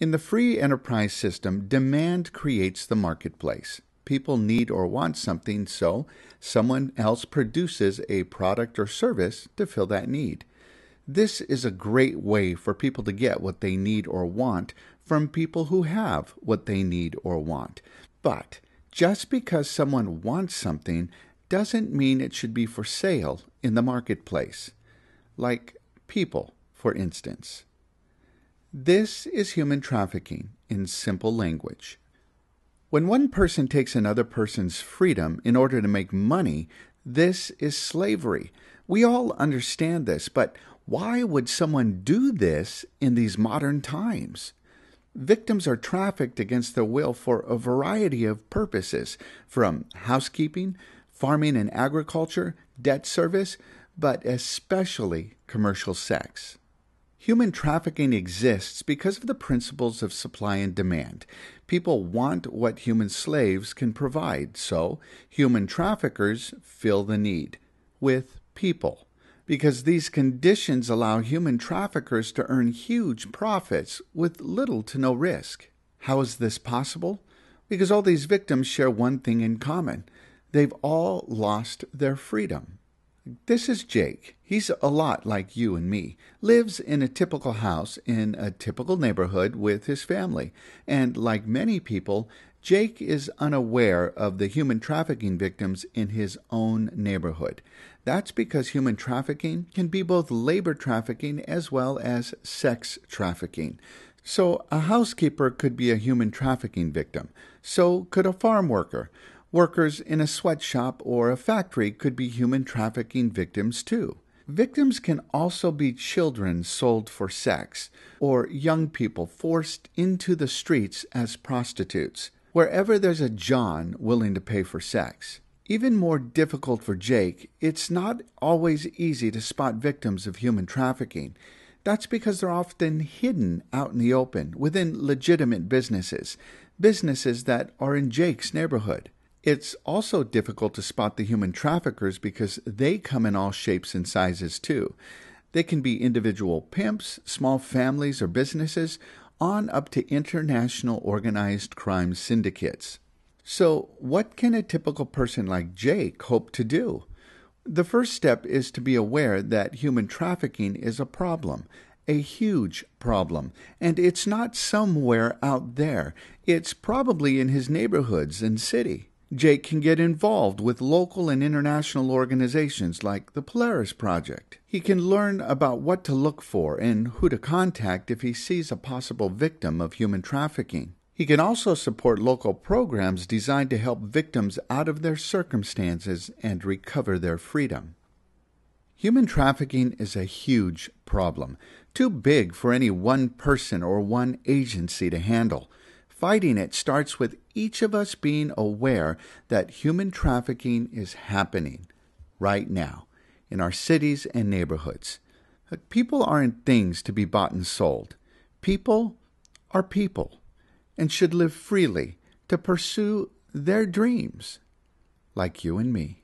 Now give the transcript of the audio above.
In the free enterprise system, demand creates the marketplace. People need or want something, so someone else produces a product or service to fill that need. This is a great way for people to get what they need or want from people who have what they need or want. But just because someone wants something doesn't mean it should be for sale in the marketplace. Like people, for instance. This is human trafficking in simple language. When one person takes another person's freedom in order to make money, this is slavery. We all understand this, but why would someone do this in these modern times? Victims are trafficked against their will for a variety of purposes, from housekeeping, farming and agriculture, debt service, but especially commercial sex. Human trafficking exists because of the principles of supply and demand. People want what human slaves can provide, so human traffickers fill the need with people. Because these conditions allow human traffickers to earn huge profits with little to no risk. How is this possible? Because all these victims share one thing in common. They've all lost their freedom. This is Jake. He's a lot like you and me. Lives in a typical house in a typical neighborhood with his family. And like many people, Jake is unaware of the human trafficking victims in his own neighborhood. That's because human trafficking can be both labor trafficking as well as sex trafficking. So a housekeeper could be a human trafficking victim. So could a farm worker. Workers in a sweatshop or a factory could be human trafficking victims too. Victims can also be children sold for sex, or young people forced into the streets as prostitutes, wherever there's a John willing to pay for sex. Even more difficult for Jake, it's not always easy to spot victims of human trafficking. That's because they're often hidden out in the open, within legitimate businesses that are in Jake's neighborhood. It's also difficult to spot the human traffickers because they come in all shapes and sizes too. They can be individual pimps, small families or businesses, on up to international organized crime syndicates. So what can a typical person like Jake hope to do? The first step is to be aware that human trafficking is a problem, a huge problem, and it's not somewhere out there. It's probably in his neighborhoods and city. Jake can get involved with local and international organizations like the Polaris Project. He can learn about what to look for and who to contact if he sees a possible victim of human trafficking. He can also support local programs designed to help victims out of their circumstances and recover their freedom. Human trafficking is a huge problem, too big for any one person or one agency to handle. Fighting it starts with each of us being aware that human trafficking is happening right now in our cities and neighborhoods. People aren't things to be bought and sold. People are people and should live freely to pursue their dreams, like you and me.